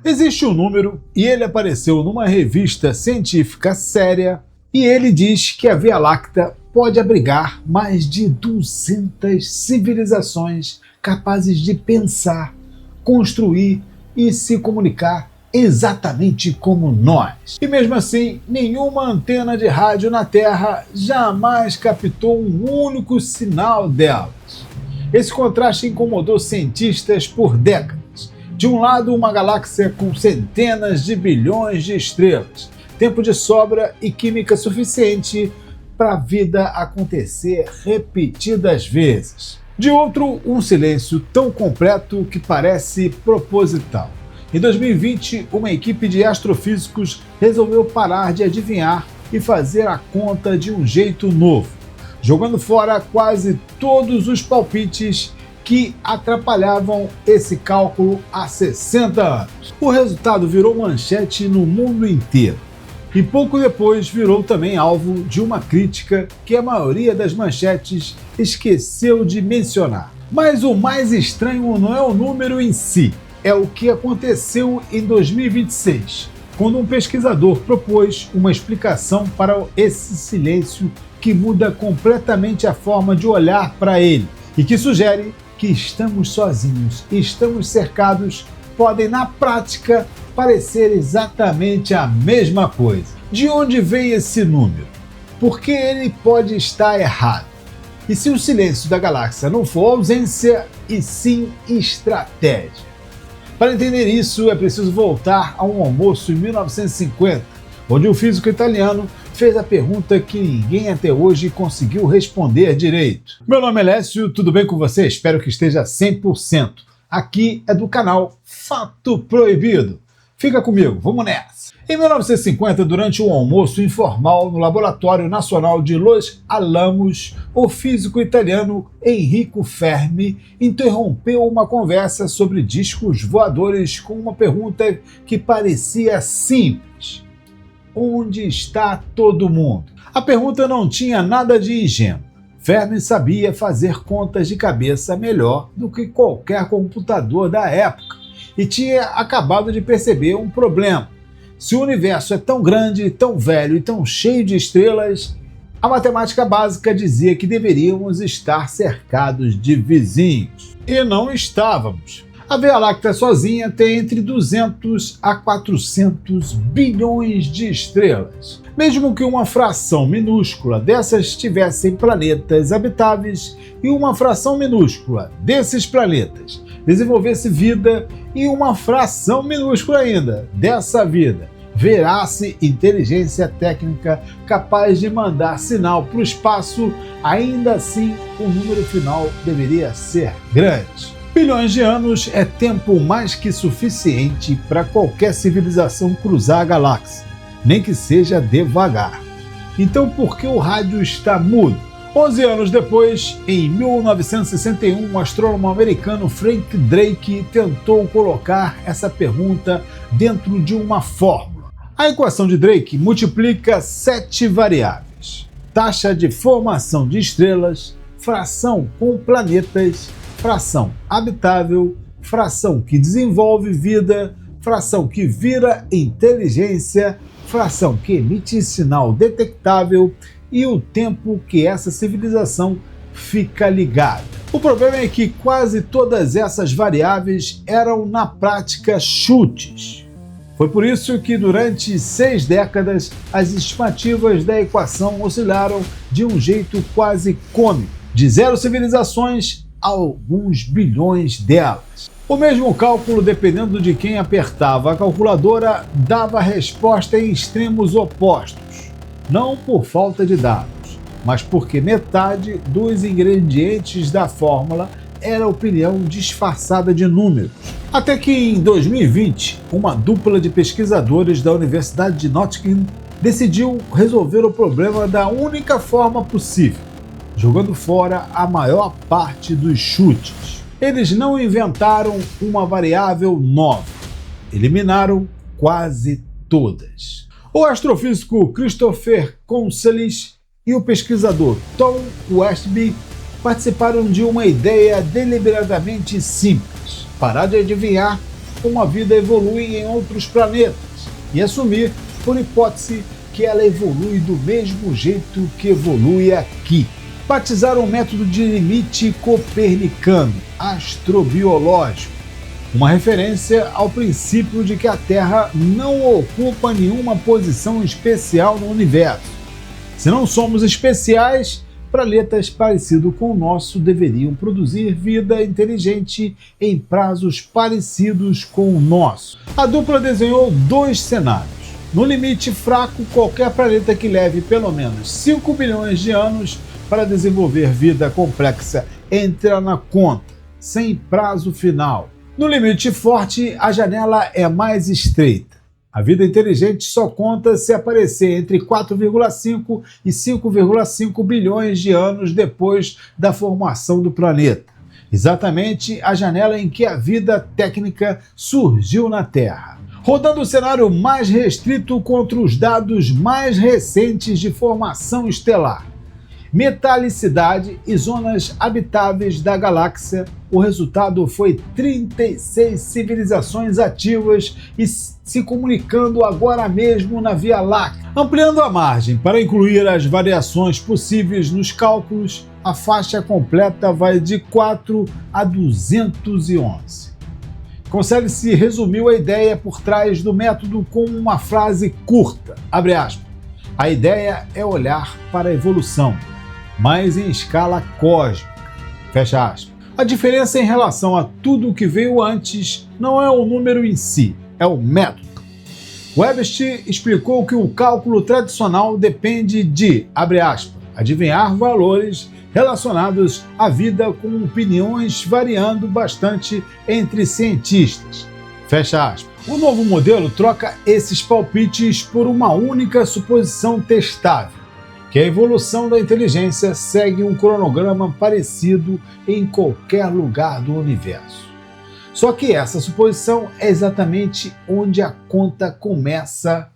Existe um número e ele apareceu numa revista científica séria e ele diz que a Via Láctea pode abrigar mais de 200 civilizações capazes de pensar, construir e se comunicar exatamente como nós. E mesmo assim, nenhuma antena de rádio na Terra jamais captou um único sinal delas. Esse contraste incomodou cientistas por décadas. De um lado, uma galáxia com centenas de bilhões de estrelas, tempo de sobra e química suficiente para a vida acontecer repetidas vezes. De outro, um silêncio tão completo que parece proposital. Em 2020, uma equipe de astrofísicos resolveu parar de adivinhar e fazer a conta de um jeito novo, jogando fora quase todos os palpites que atrapalhavam esse cálculo há 60 anos. O resultado virou manchete no mundo inteiro. E pouco depois virou também alvo de uma crítica que a maioria das manchetes esqueceu de mencionar. Mas o mais estranho não é o número em si, é o que aconteceu em 2026, quando um pesquisador propôs uma explicação para esse silêncio que muda completamente a forma de olhar para ele e que sugere que estamos sozinhos e estamos cercados podem, na prática, parecer exatamente a mesma coisa. De onde vem esse número? Por que ele pode estar errado? E se o silêncio da galáxia não for ausência, e sim estratégia? Para entender isso, é preciso voltar a um almoço em 1950, onde um físico italiano fez a pergunta que ninguém até hoje conseguiu responder direito. Meu nome é Lécio, tudo bem com você? Espero que esteja 100%. Aqui é do canal Fato Proibido. Fica comigo, vamos nessa! Em 1950, durante um almoço informal no Laboratório Nacional de Los Alamos, o físico italiano Enrico Fermi interrompeu uma conversa sobre discos voadores com uma pergunta que parecia simples: onde está todo mundo? A pergunta não tinha nada de ingênuo. Fermi sabia fazer contas de cabeça melhor do que qualquer computador da época e tinha acabado de perceber um problema. Se o universo é tão grande, tão velho e tão cheio de estrelas, a matemática básica dizia que deveríamos estar cercados de vizinhos. E não estávamos. A Via Láctea sozinha tem entre 200 a 400 bilhões de estrelas. Mesmo que uma fração minúscula dessas tivessem planetas habitáveis e uma fração minúscula desses planetas desenvolvesse vida e uma fração minúscula ainda dessa vida virasse inteligência técnica capaz de mandar sinal para o espaço, ainda assim o número final deveria ser grande. Bilhões de anos é tempo mais que suficiente para qualquer civilização cruzar a galáxia, nem que seja devagar. Então por que o rádio está mudo? 11 anos depois, em 1961, o astrônomo americano Frank Drake tentou colocar essa pergunta dentro de uma fórmula. A equação de Drake multiplica 7 variáveis: taxa de formação de estrelas, fração com planetas, fração habitável, fração que desenvolve vida, fração que vira inteligência, fração que emite sinal detectável e o tempo que essa civilização fica ligada. O problema é que quase todas essas variáveis eram, na prática, chutes. Foi por isso que durante 6 décadas as estimativas da equação oscilaram de um jeito quase cômico, de 0 civilizações a alguns bilhões delas. O mesmo cálculo, dependendo de quem apertava a calculadora, dava resposta em extremos opostos. Não por falta de dados, mas porque metade dos ingredientes da fórmula era opinião disfarçada de números. Até que em 2020, uma dupla de pesquisadores da Universidade de Nottingham decidiu resolver o problema da única forma possível, jogando fora a maior parte dos chutes. Eles não inventaram uma variável nova, eliminaram quase todas. O astrofísico Christopher Consellis e o pesquisador Tom Westby participaram de uma ideia deliberadamente simples: parar de adivinhar como a vida evolui em outros planetas e assumir, por hipótese, que ela evolui do mesmo jeito que evolui aqui. Batizaram o método de limite copernicano, astrobiológico, uma referência ao princípio de que a Terra não ocupa nenhuma posição especial no universo. Se não somos especiais, planetas parecidos com o nosso deveriam produzir vida inteligente em prazos parecidos com o nosso. A dupla desenhou dois cenários. No limite fraco, qualquer planeta que leve pelo menos 5 bilhões de anos para desenvolver vida complexa entra na conta, sem prazo final. No limite forte, a janela é mais estreita. A vida inteligente só conta se aparecer entre 4,5 e 5,5 bilhões de anos depois da formação do planeta. Exatamente a janela em que a vida técnica surgiu na Terra. Rodando o cenário mais restrito contra os dados mais recentes de formação estelar, metalicidade e zonas habitáveis da galáxia, o resultado foi 36 civilizações ativas e se comunicando agora mesmo na Via Láctea. Ampliando a margem para incluir as variações possíveis nos cálculos, a faixa completa vai de 4 a 211. Consegue-se resumir a ideia por trás do método com uma frase curta, abre aspas. A ideia é olhar para a evolução, mas em escala cósmica, fecha aspas. A diferença em relação a tudo o que veio antes não é o número em si, é o método. Webster explicou que o cálculo tradicional depende de, abre aspas, adivinhar valores relacionados à vida com opiniões variando bastante entre cientistas, fecha aspas. O novo modelo troca esses palpites por uma única suposição testável, que a evolução da inteligência segue um cronograma parecido em qualquer lugar do universo. Só que essa suposição é exatamente onde a conta começa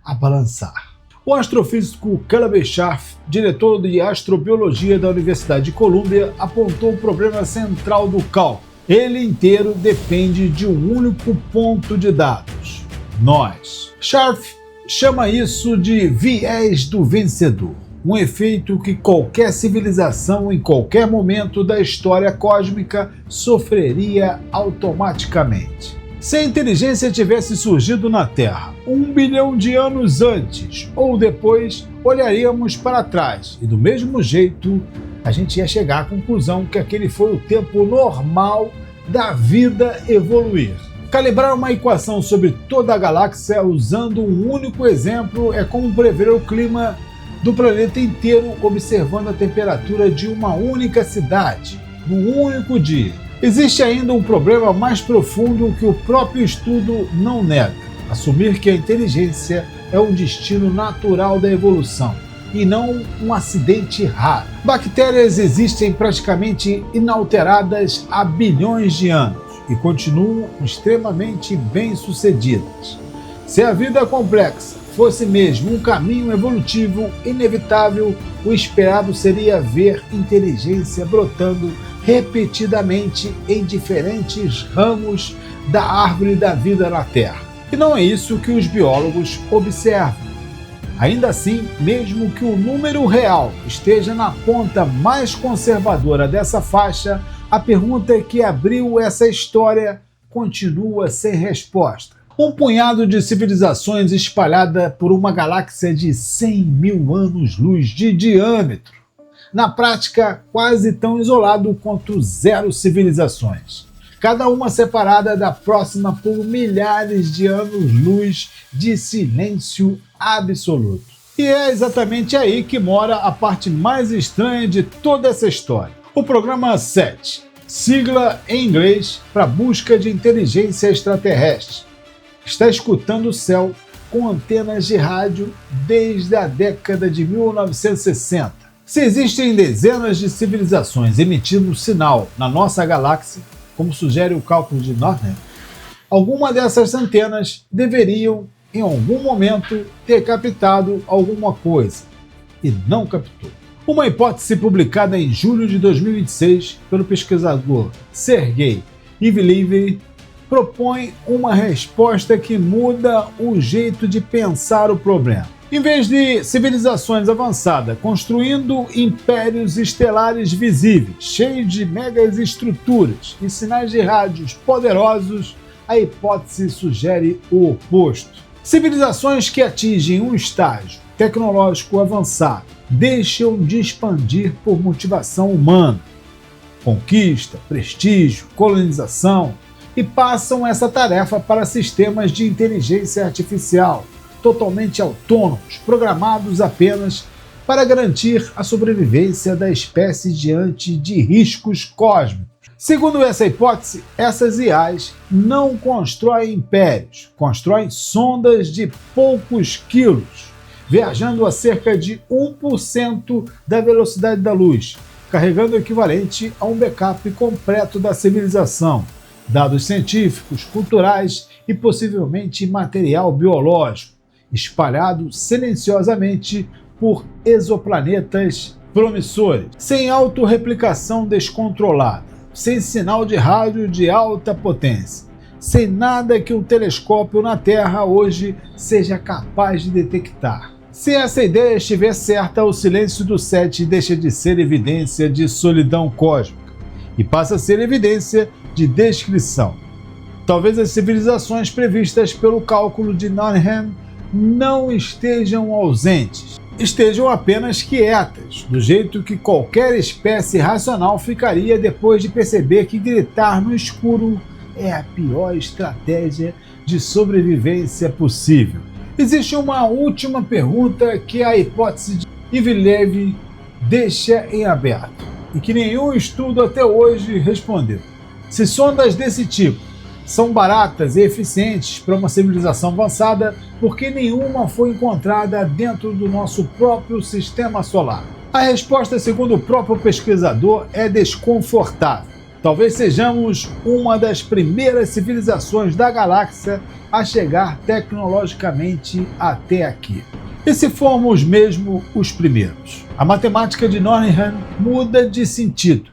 a balançar. O astrofísico Caleb Scharf, diretor de astrobiologia da Universidade de Colômbia, apontou o problema central do cálculo. Ele inteiro depende de um único ponto de dados: nós. Scharf chama isso de viés do vencedor, um efeito que qualquer civilização em qualquer momento da história cósmica sofreria automaticamente. Se a inteligência tivesse surgido na Terra 1 bilhão de anos antes ou depois, olharíamos para trás e do mesmo jeito a gente ia chegar à conclusão que aquele foi o tempo normal da vida evoluir. Calibrar uma equação sobre toda a galáxia usando um único exemplo é como prever o clima do planeta inteiro observando a temperatura de uma única cidade, num único dia. Existe ainda um problema mais profundo que o próprio estudo não nega: assumir que a inteligência é um destino natural da evolução e não um acidente raro. Bactérias existem praticamente inalteradas há bilhões de anos e continuam extremamente bem-sucedidas. Se a vida complexa fosse mesmo um caminho evolutivo inevitável, o esperado seria ver inteligência brotando repetidamente em diferentes ramos da árvore da vida na Terra. E não é isso que os biólogos observam. Ainda assim, mesmo que o número real esteja na ponta mais conservadora dessa faixa, a pergunta que abriu essa história continua sem resposta. Um punhado de civilizações espalhada por uma galáxia de 100 mil anos-luz de diâmetro. Na prática, quase tão isolado quanto 0 civilizações. Cada uma separada da próxima por milhares de anos-luz de silêncio absoluto. E é exatamente aí que mora a parte mais estranha de toda essa história. O programa SET, sigla em inglês para busca de inteligência extraterrestre, está escutando o céu com antenas de rádio desde a década de 1960. Se existem dezenas de civilizações emitindo sinal na nossa galáxia, como sugere o cálculo de Norton, alguma dessas antenas deveriam, em algum momento, ter captado alguma coisa, e não captou. Uma hipótese publicada em julho de 2026 pelo pesquisador Sergei Ivleev propõe uma resposta que muda o jeito de pensar o problema. Em vez de civilizações avançadas construindo impérios estelares visíveis, cheios de megas estruturas e sinais de rádios poderosos, a hipótese sugere o oposto. Civilizações que atingem um estágio tecnológico avançado deixam de expandir por motivação humana, conquista, prestígio, colonização, e passam essa tarefa para sistemas de inteligência artificial, totalmente autônomos, programados apenas para garantir a sobrevivência da espécie diante de riscos cósmicos. Segundo essa hipótese, essas IAs não constroem impérios, constroem sondas de poucos quilos, viajando a cerca de 1% da velocidade da luz, carregando o equivalente a um backup completo da civilização, dados científicos, culturais e possivelmente material biológico, espalhado silenciosamente por exoplanetas promissores, sem autorreplicação descontrolada, sem sinal de rádio de alta potência, sem nada que um telescópio na Terra hoje seja capaz de detectar. Se essa ideia estiver certa, o silêncio do Sete deixa de ser evidência de solidão cósmica e passa a ser evidência de descrição. Talvez as civilizações previstas pelo cálculo de Nornheim não estejam ausentes, estejam apenas quietas, do jeito que qualquer espécie racional ficaria depois de perceber que gritar no escuro é a pior estratégia de sobrevivência possível. Existe uma última pergunta que a hipótese de Ivilev deixa em aberto e que nenhum estudo até hoje respondeu. Se sondas desse tipo são baratas e eficientes para uma civilização avançada, por que nenhuma foi encontrada dentro do nosso próprio sistema solar? A resposta, segundo o próprio pesquisador, é desconfortável. Talvez sejamos uma das primeiras civilizações da galáxia a chegar tecnologicamente até aqui. E se formos mesmo os primeiros? A matemática de Nornheim muda de sentido.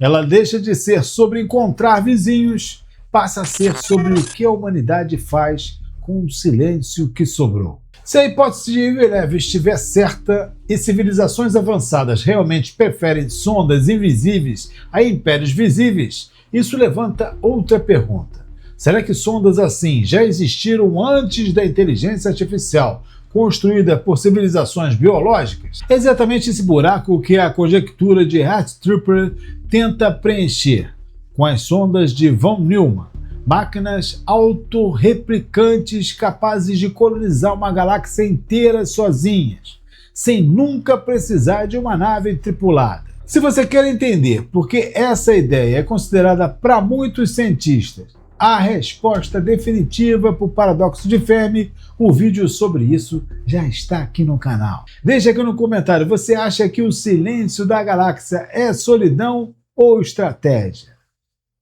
Ela deixa de ser sobre encontrar vizinhos, passa a ser sobre o que a humanidade faz com o silêncio que sobrou. Se a hipótese de Ivilev estiver certa e civilizações avançadas realmente preferem sondas invisíveis a impérios visíveis, isso levanta outra pergunta. Será que sondas assim já existiram antes da inteligência artificial construída por civilizações biológicas? É exatamente esse buraco que a conjectura de Hart-Tripper tenta preencher com as sondas de von Neumann, máquinas autorreplicantes capazes de colonizar uma galáxia inteira sozinhas, sem nunca precisar de uma nave tripulada. Se você quer entender por que essa ideia é considerada para muitos cientistas a resposta definitiva para o paradoxo de Fermi, o vídeo sobre isso já está aqui no canal. Deixa aqui no comentário, você acha que o silêncio da galáxia é solidão ou estratégia?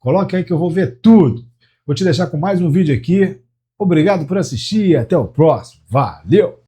Coloque aí que eu vou ver tudo. Vou te deixar com mais um vídeo aqui. Obrigado por assistir e até o próximo. Valeu!